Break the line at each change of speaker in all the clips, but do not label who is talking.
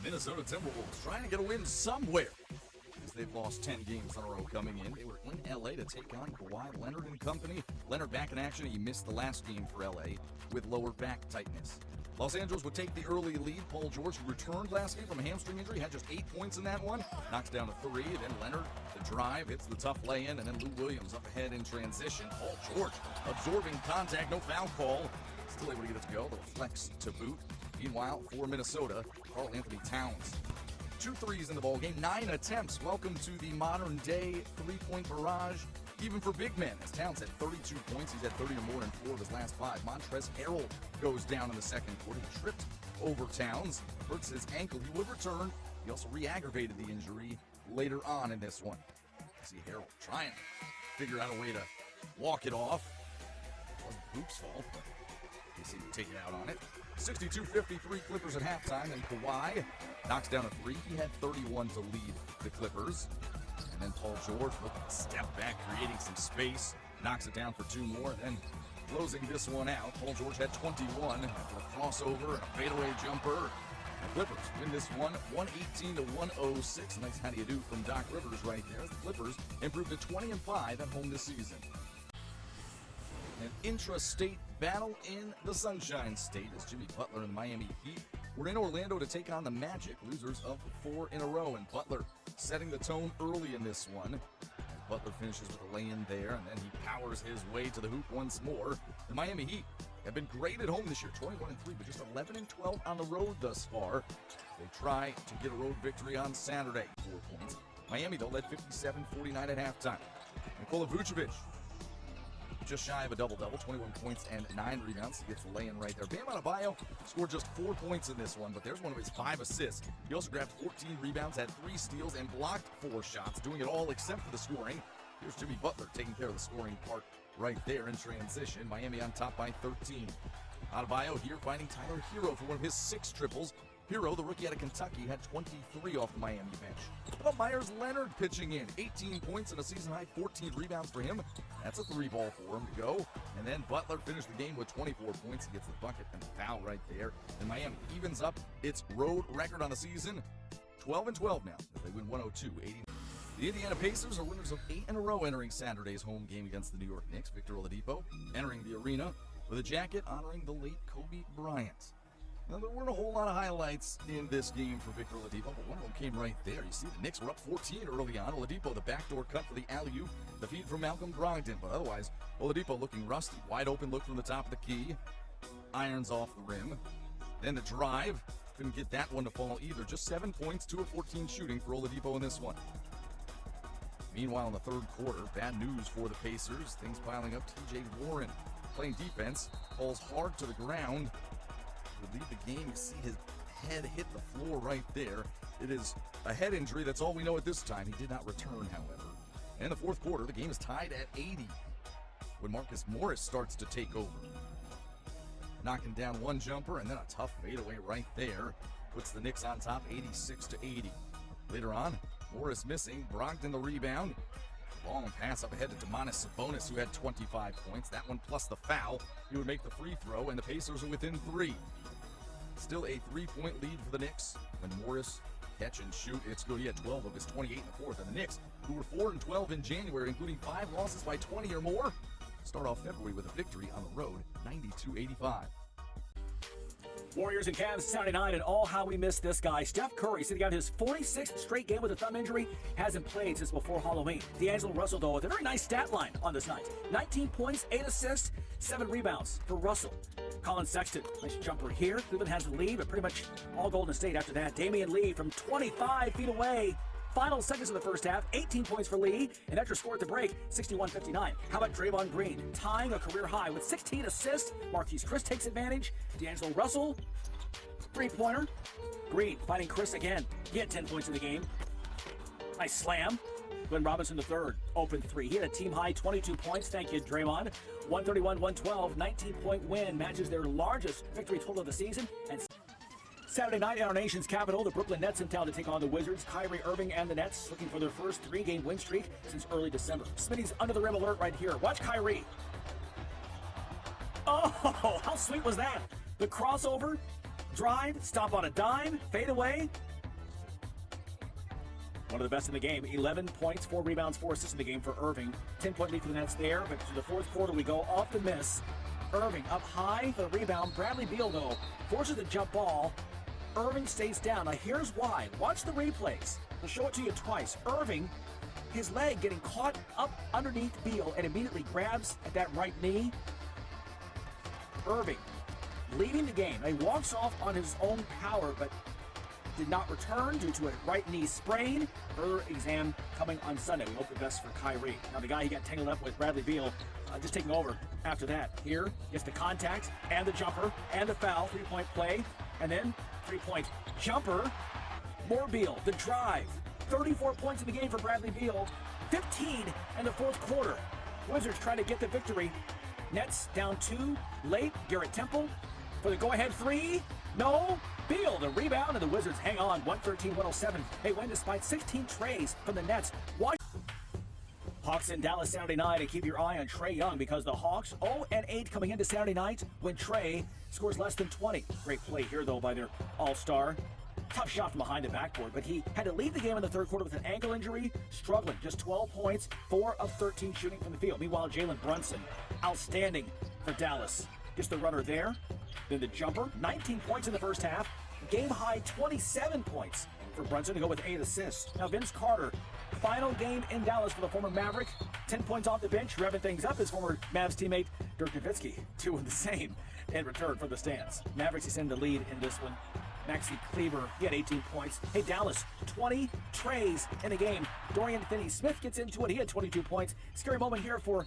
Minnesota Timberwolves trying to get a win somewhere, as they've lost 10 games in a row coming in. They were in L.A. to take on Kawhi Leonard and company. Leonard back in action. He missed the last game for L.A. with lower back tightness. Los Angeles would take the early lead. Paul George, who returned last game from a hamstring injury, had just 8 points in that one. Knocks down a 3. Then Leonard, the drive, hits the tough lay-in, and then Lou Williams up ahead in transition. Paul George absorbing contact, no foul call. Still able to get it to go. The flex to boot. Meanwhile, for Minnesota, Karl-Anthony Towns. 2 threes in the ballgame, 9 attempts. Welcome to the modern-day three-point barrage, even for big men, as Towns had 32 points. He's had 30 or more in 4 of his last 5. Montrezl Harrell goes down in the second quarter. He tripped over Towns, hurts his ankle. He would return. He also re-aggravated the injury later on in this one. You see Harrell trying to figure out a way to walk it off. It wasn't Hoop's fault, but he seemed to take it out on it. 62-53 Clippers at halftime, and Kawhi knocks down a 3. He had 31 to lead the Clippers. And then Paul George looking to step back, creating some space, knocks it down for 2 more, and then closing this one out. Paul George had 21 after a crossover and a fadeaway jumper. The Clippers win this one 118-106. Nice how do you do from Doc Rivers right there. The Clippers improved to 20-5 at home this season. An intra-state battle in the Sunshine State as Jimmy Butler and the Miami Heat were in Orlando to take on the Magic, losers of 4 in a row. And Butler setting the tone early in this one. Butler finishes with a lay-in there, and then he powers his way to the hoop once more. The Miami Heat have been great at home this year, 21-3, but just 11-12 on the road thus far. They try to get a road victory on Saturday. 4 points. Miami, though, led 57-49 at halftime. Nikola Vucevic, just shy of a double-double, 21 points and 9 rebounds. He gets the lay-in right there. Bam Adebayo scored just 4 points in this one, but there's one of his 5 assists. He also grabbed 14 rebounds, had 3 steals, and blocked 4 shots, doing it all except for the scoring. Here's Jimmy Butler taking care of the scoring part right there in transition. Miami on top by 13. Adebayo here finding Tyler Hero for one of his 6 triples. Hero, the rookie out of Kentucky, had 23 off the Miami bench. But Myers Leonard pitching in. 18 points and a season-high 14 rebounds for him. That's a 3-ball for him to go. And then Butler finished the game with 24 points. He gets the bucket and the foul right there. And Miami evens up its road record on the season. 12-12 now, as they win 102-80. The Indiana Pacers are winners of 8 in a row entering Saturday's home game against the New York Knicks. Victor Oladipo entering the arena with a jacket honoring the late Kobe Bryant. Now, there weren't a whole lot of highlights in this game for Victor Oladipo, but one of them came right there. You see the Knicks were up 14 early on. Oladipo, the backdoor cut for the alley-oop, the feed from Malcolm Brogdon. But otherwise, Oladipo looking rusty. Wide open look from the top of the key. Irons off the rim. Then the drive. Couldn't get that one to fall either. Just 7 points, 2 of 14 shooting for Oladipo in this one. Meanwhile, in the third quarter, bad news for the Pacers. Things piling up. T.J. Warren playing defense. Falls hard to the ground. Would leave the game. You see his head hit the floor right there. It is a head injury. That's all we know at this time. He did not return, however. In the fourth quarter, the game is tied at 80 when Marcus Morris starts to take over. Knocking down one jumper and then a tough fadeaway right there. Puts the Knicks on top 86-80. Later on, Morris missing. Brogdon the rebound. Long pass up ahead to Domantas Sabonis, who had 25 points. That one plus the foul. He would make the free throw, and the Pacers are within 3. Still a 3-point lead for the Knicks. When Morris catch and shoot, it's good. He had 12 of his 28 in the fourth. And the Knicks, who were 4-12 in January, including 5 losses by 20 or more, start off February with a victory on the road, 92-85.
Warriors and Cavs Saturday night, and how we missed this guy. Steph Curry sitting out his 46th straight game with a thumb injury. Hasn't played since before Halloween. D'Angelo Russell, though, with a very nice stat line on this night. 19 points, 8 assists, 7 rebounds for Russell. Colin Sexton, nice jumper here. Cleveland has the lead, but pretty much all Golden State after that. Damian Lee from 25 feet away. Final seconds of the first half, 18 points for Lee. An extra score at the break, 61-59. How about Draymond Green, tying a career high with 16 assists? Marquise Chris takes advantage. D'Angelo Russell, three-pointer. Green fighting Chris again. He had 10 points in the game. Nice slam. Glenn Robinson III, open 3. He had a team-high 22 points. Thank you, Draymond. 131-112, 19-point win. Matches their largest victory total of the season. And Saturday night in our nation's capital, the Brooklyn Nets in town to take on the Wizards. Kyrie Irving and the Nets looking for their first 3-game win streak since early December. Smitty's under the rim alert right here. Watch Kyrie. Oh, how sweet was that? The crossover, drive, stop on a dime, fade away. One of the best in the game. 11 points, 4 rebounds, 4 assists in the game for Irving. 10-point lead for the Nets there, but to the fourth quarter we go off the miss. Irving up high for the rebound. Bradley Beal, though, forces the jump ball. Irving stays down. Now here's why. Watch the replays. We'll show it to you twice. Irving, his leg getting caught up underneath Beal and immediately grabs at that right knee. Irving leading the game. He walks off on his own power, but did not return due to a right knee sprain. Further exam coming on Sunday. We hope the best for Kyrie. Now the guy he got tangled up with, Bradley Beal, just taking over after that. Here gets the contact and the jumper and the foul. 3-point play and then 3-point jumper. More Beal. The drive. 34 points in the game for Bradley Beal. 15 in the fourth quarter. Wizards trying to get the victory. Nets down 2 late. Garrett Temple for the go-ahead 3. No. Beal, the rebound, and the Wizards hang on. 113-107. They win despite 16 trays from the Nets. Watch Hawks in Dallas Saturday night, and keep your eye on Trae Young because the Hawks 0-8 coming into Saturday night when Trae scores less than 20. Great play here, though, by their all-star. Tough shot from behind the backboard, but he had to leave the game in the third quarter with an ankle injury, struggling. Just 12 points, 4 of 13 shooting from the field. Meanwhile, Jalen Brunson, outstanding for Dallas. Gets the runner there. Then the jumper, 19 points in the first half. Game high 27 points for Brunson to go with 8 assists. Now Vince Carter, final game in Dallas for the former Maverick. 10 points off the bench, revving things up. His former Mavs teammate Dirk Nowitzki, 2 of the same in return for the stands. Mavericks extend the lead in this one. Maxi Kleber, he had 18 points. Hey, Dallas, 20 trays in the game. Dorian Finney-Smith gets into it. He had 22 points. Scary moment here for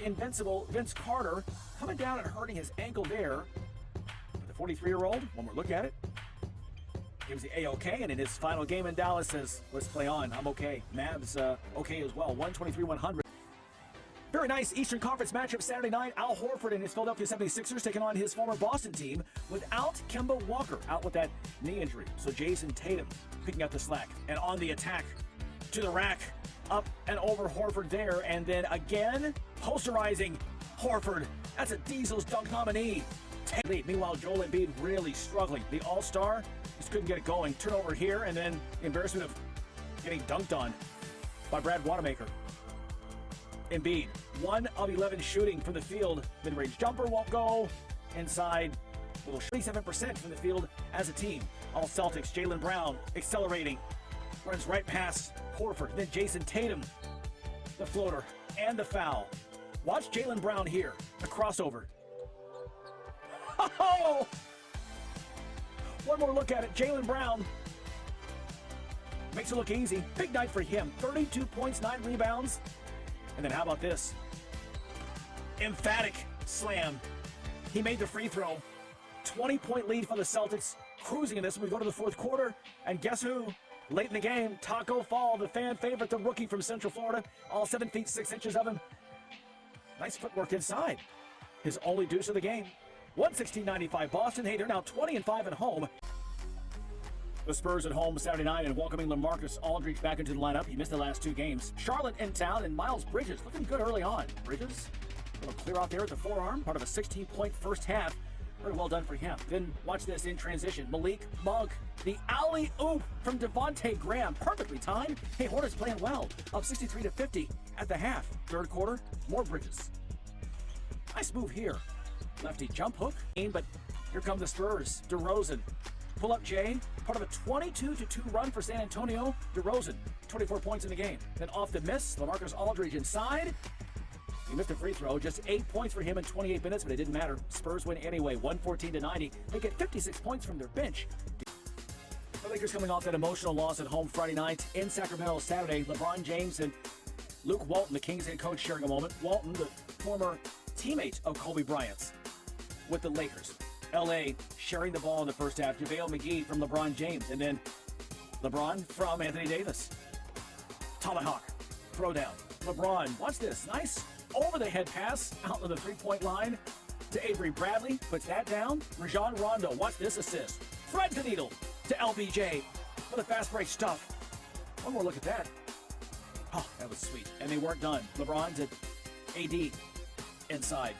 invincible Vince Carter. Coming down and hurting his ankle there. But the 43-year-old, one more look at it, gives the A-OK, and in his final game in Dallas says, let's play on. I'm okay. Mavs okay as well. 123-100. Very nice Eastern Conference matchup Saturday night. Al Horford and his Philadelphia 76ers taking on his former Boston team without Kemba Walker out with that knee injury. So Jason Tatum picking up the slack. And on the attack to the rack, up and over Horford there. And then again, posterizing Horford. That's a Diesel's dunk nominee. Lead. Meanwhile, Joel Embiid really struggling. The All-Star just couldn't get it going. Turnover here, and then the embarrassment of getting dunked on by Brad Wanamaker. Embiid, 1 of 11 shooting from the field. Mid-range jumper won't go. Inside, a little 27% from the field as a team. All Celtics, Jaylen Brown accelerating. Runs right past Horford. Then Jason Tatum, the floater and the foul. Watch Jaylen Brown here. The crossover. Oh! One more look at it. Jaylen Brown makes it look easy. Big night for him. 32 points, 9 rebounds. And then how about this? Emphatic slam. He made the free throw. 20-point lead for the Celtics. Cruising in this when we go to the fourth quarter. And guess who? Late in the game, Taco Fall, the fan favorite, the rookie from Central Florida. All 7 feet 6 inches of him. Nice footwork inside. His only deuce of the game. 116-95 Boston. Hey, they're now 20-5 at home. The Spurs at home Saturday night and welcoming LaMarcus Aldridge back into the lineup. He missed the last 2 games. Charlotte in town and Miles Bridges looking good early on. Bridges, a little clear out there at the forearm. Part of a 16-point first half. Very well done for him. Then watch this in transition. Malik Monk, the alley-oop from Devontae Graham. Perfectly timed. Hey, Hornets playing well. Up 63-50 at the half. Third quarter, more Bridges. Nice move here. Lefty jump hook. But here come the Spurs. DeRozan. Pull up Jay, part of a 22-2 run for San Antonio. DeRozan, 24 points in the game. Then off the miss, LaMarcus Aldridge inside. He missed a free throw, just 8 points for him in 28 minutes, but it didn't matter. Spurs win anyway, 114-90. They get 56 points from their bench. The Lakers coming off that emotional loss at home Friday night in Sacramento Saturday. LeBron James and Luke Walton, the Kings head coach, sharing a moment. Walton, the former teammate of Kobe Bryant's with the Lakers. LA sharing the ball in the first half. JaVale McGee from LeBron James. And then LeBron from Anthony Davis. Tomahawk. Throwdown. LeBron. Watch this. Nice over-the-head pass out of the three-point line to Avery Bradley. Puts that down. Rajon Rondo. Watch this assist. Threads the needle to LBJ for the fast break stuff. One more look at that. Oh, that was sweet. And they weren't done. LeBron's at AD inside.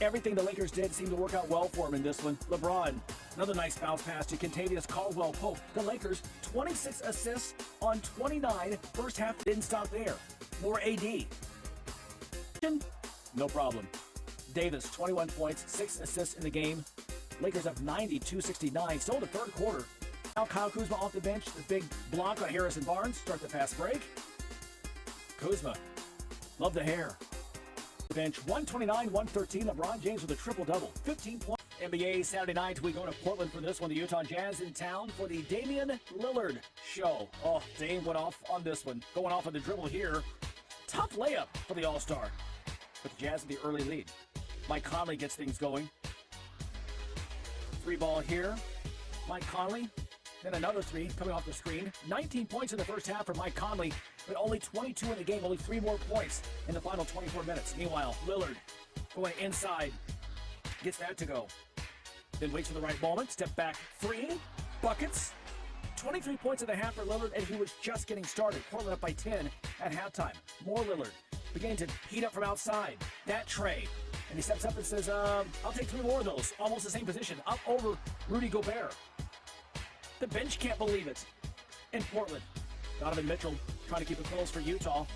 Everything the Lakers did seemed to work out well for him in this one. LeBron Another nice bounce pass to Kentavious Caldwell-Pope. The Lakers, 26 assists on 29. First half didn't stop there. More AD. No problem. Davis, 21 points, 6 assists in the game. Lakers up 92-69. Still in the third quarter. Now Kyle Kuzma off the bench. The big block on Harrison Barnes. Start the fast break. Kuzma. Love the hair. Bench 129-113. LeBron James with a triple-double. 15 points. NBA Saturday night, we go to Portland for this one. The Utah Jazz in town for the Damian Lillard show. Oh, Dame went off on this one. Going off on the dribble here. Tough layup for the All-Star. But the Jazz in the early lead. Mike Conley gets things going. 3 ball here. Mike Conley. Then another 3 coming off the screen. 19 points in the first half for Mike Conley, but only 22 in the game. Only 3 more points in the final 24 minutes. Meanwhile, Lillard going inside. Gets that to go. Then waits for the right moment. Step back 3. Buckets. 23 points in the half for Lillard, and he was just getting started. Portland up by 10 at halftime. More Lillard. Beginning to heat up from outside. That tray. And he steps up and says, I'll take 3 more of those. Almost the same position. Up over Rudy Gobert. The bench can't believe it. In Portland. Donovan Mitchell trying to keep it close for Utah.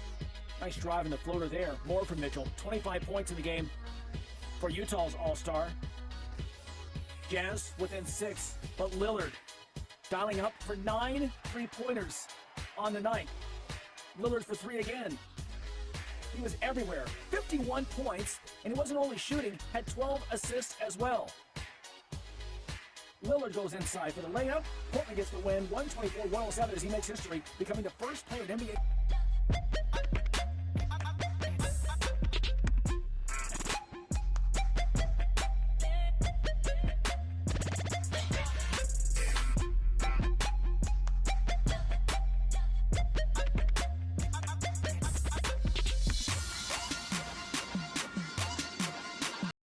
Nice drive in the floater there. More from Mitchell. 25 points in the game for Utah's All-Star. Jazz within 6, but Lillard dialing up for 9 3-pointers on the night. Lillard for 3 again. He was everywhere. 51 points, and he wasn't only shooting, had 12 assists as well. Lillard goes inside for the layup. Portland gets the win, 124-107 as he makes history, becoming the first player in NBA